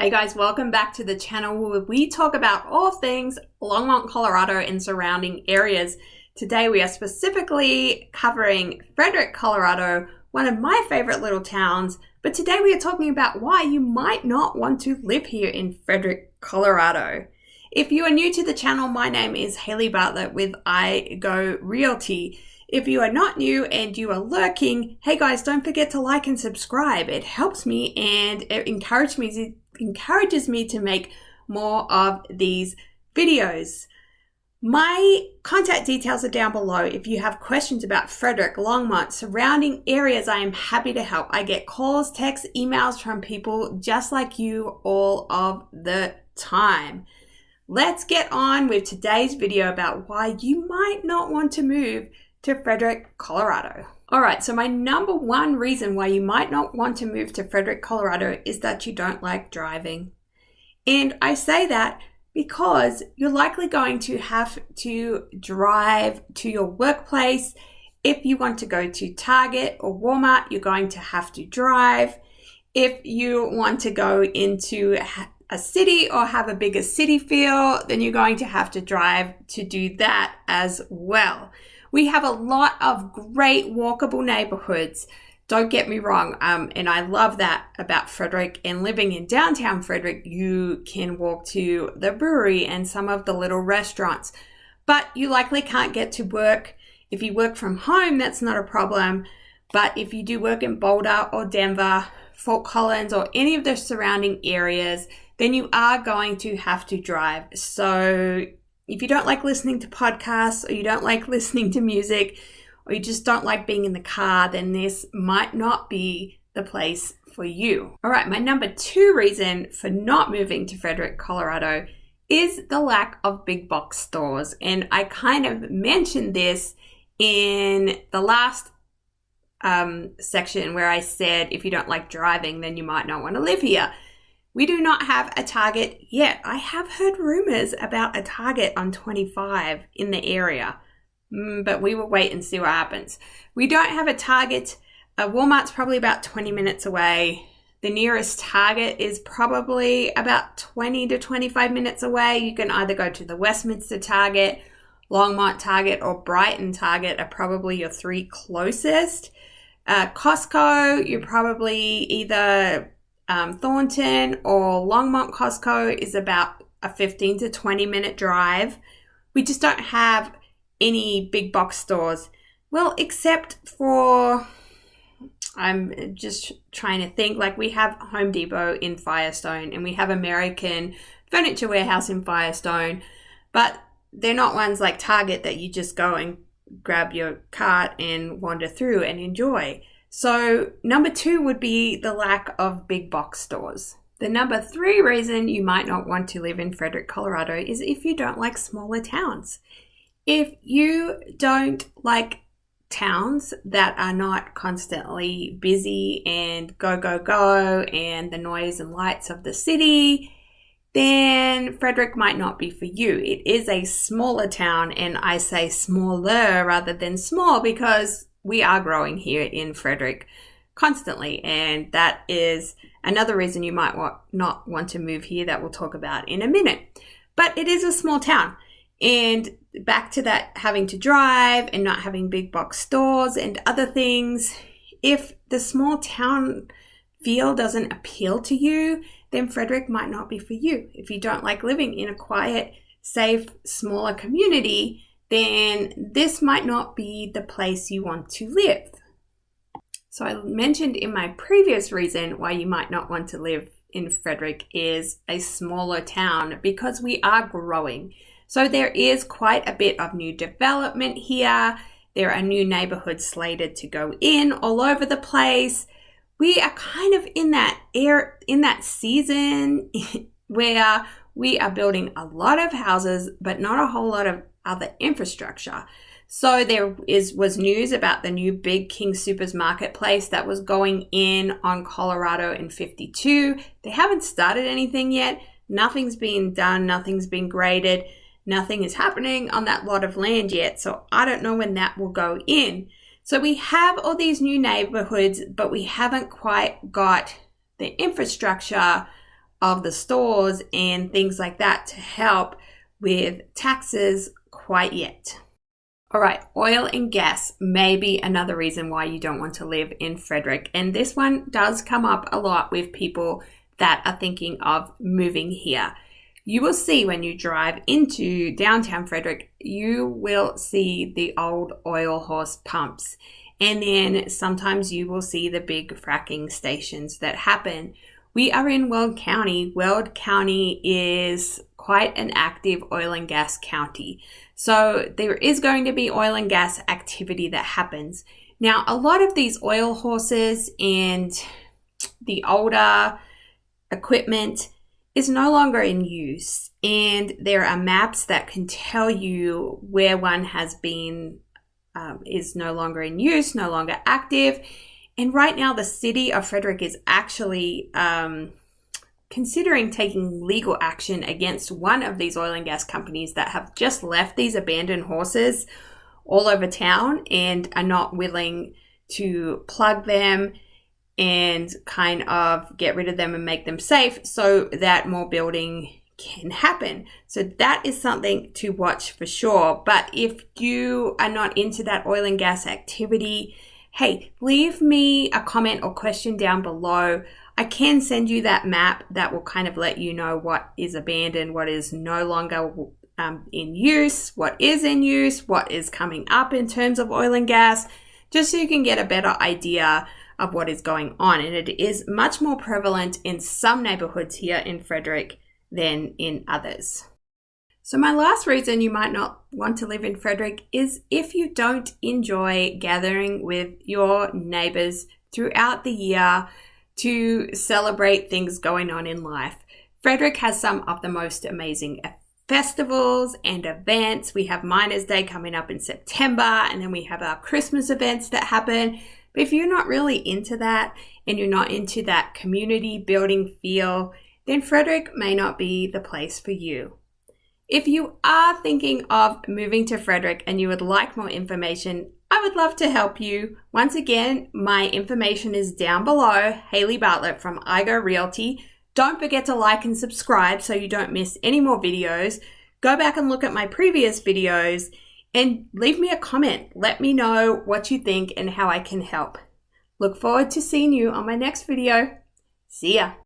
Hey guys, welcome back to the channel where we talk about all things Longmont, Colorado and surrounding areas. Today we are specifically covering Frederick, Colorado, one of my favorite little towns. But today we are talking about why you might not want to live here in Frederick, Colorado. If you are new to the channel, my name is Haley Bartlett with I Go Realty. If you are not new and you are lurking, hey guys, don't forget to like and subscribe. It helps me and it encourages me to make more of these videos. My contact details are down below. If you have questions about Frederick, Longmont, surrounding areas, I am happy to help. I get calls, texts, emails from people just like you all of the time. Let's get on with today's video about why you might not want to move to Frederick, Colorado. All right, so my number one reason why you might not want to move to Frederick, Colorado is that you don't like driving. And I say that because you're likely going to have to drive to your workplace. If you want to go to Target or Walmart, you're going to have to drive. If you want to go into a city or have a bigger city feel, then you're going to have to drive to do that as well. We have a lot of great walkable neighborhoods. Don't get me wrong, and I love that about Frederick. And living in downtown Frederick, you can walk to the brewery and some of the little restaurants. But you likely can't get to work. If you work from home, that's not a problem. But if you do work in Boulder or Denver, Fort Collins, or any of the surrounding areas, then you are going to have to drive. So if you don't like listening to podcasts, or you don't like listening to music, or you just don't like being in the car, then this might not be the place for you. All right, my number two reason for not moving to Frederick, Colorado is the lack of big box stores. And I kind of mentioned this in the last section where I said if you don't like driving, then you might not want to live here. We do not have a Target yet. I have heard rumors about a Target on 25 in the area, but we will wait and see what happens. We don't have a Target. Walmart's probably about 20 minutes away. The nearest Target is probably about 20 to 25 minutes away. You can either go to the Westminster Target, Longmont Target, or Brighton Target are probably your three closest. Costco, you're probably either Thornton or Longmont. Costco is about a 15 to 20 minute drive. We just don't have any big box stores. Well, except for, I'm just trying to think, like we have Home Depot in Firestone and we have American Furniture Warehouse in Firestone, but they're not ones like Target that you just go and grab your cart and wander through and enjoy. So number two would be the lack of big box stores. The number three reason you might not want to live in Frederick, Colorado is if you don't like smaller towns. If you don't like towns that are not constantly busy and go, go, go and the noise and lights of the city, then Frederick might not be for you. It is a smaller town, and I say smaller rather than small because we are growing here in Frederick constantly, and that is another reason you might not want to move here that we'll talk about in a minute. But it is a small town, and back to that having to drive and not having big box stores and other things, if the small town feel doesn't appeal to you, then Frederick might not be for you. If you don't like living in a quiet, safe, smaller community, then this might not be the place you want to live. So I mentioned in my previous reason why you might not want to live in Frederick is a smaller town, because we are growing. So there is quite a bit of new development here. There are new neighborhoods slated to go in all over the place. We are kind of in that season where we are building a lot of houses, but not a whole lot of other infrastructure. So there was news about the new Big King Supers marketplace that was going in on Colorado and 52. They haven't started anything yet. Nothing's been done. Nothing's been graded. Nothing is happening on that lot of land yet. So I don't know when that will go in. So we have all these new neighborhoods, but we haven't quite got the infrastructure of the stores and things like that to help with taxes quite yet. All right, oil and gas may be another reason why you don't want to live in Frederick. And this one does come up a lot with people that are thinking of moving here. You will see when you drive into downtown Frederick, you will see the old oil horse pumps. And then sometimes you will see the big fracking stations that happen. We are in Weld County. Weld County is quite an active oil and gas county. So there is going to be oil and gas activity that happens. Now, a lot of these oil horses and the older equipment is no longer in use. And there are maps that can tell you where one has been, is no longer in use, no longer active. And right now, the city of Frederick is actually considering taking legal action against one of these oil and gas companies that have just left these abandoned horses all over town and are not willing to plug them and kind of get rid of them and make them safe so that more building can happen. So that is something to watch for sure. But if you are not into that oil and gas activity, hey, leave me a comment or question down below. I can send you that map that will kind of let you know what is abandoned, what is no longer in use, what is in use, what is coming up in terms of oil and gas, just so you can get a better idea of what is going on. And it is much more prevalent in some neighborhoods here in Frederick than in others. So my last reason you might not want to live in Frederick is if you don't enjoy gathering with your neighbors throughout the year to celebrate things going on in life. Frederick has some of the most amazing festivals and events. We have Miners' Day coming up in September, and then we have our Christmas events that happen. But if you're not really into that and you're not into that community building feel, then Frederick may not be the place for you. If you are thinking of moving to Frederick and you would like more information, I would love to help you. Once again, my information is down below. Haley Bartlett from iGo Realty. Don't forget to like and subscribe so you don't miss any more videos. Go back and look at my previous videos and leave me a comment. Let me know what you think and how I can help. Look forward to seeing you on my next video. See ya.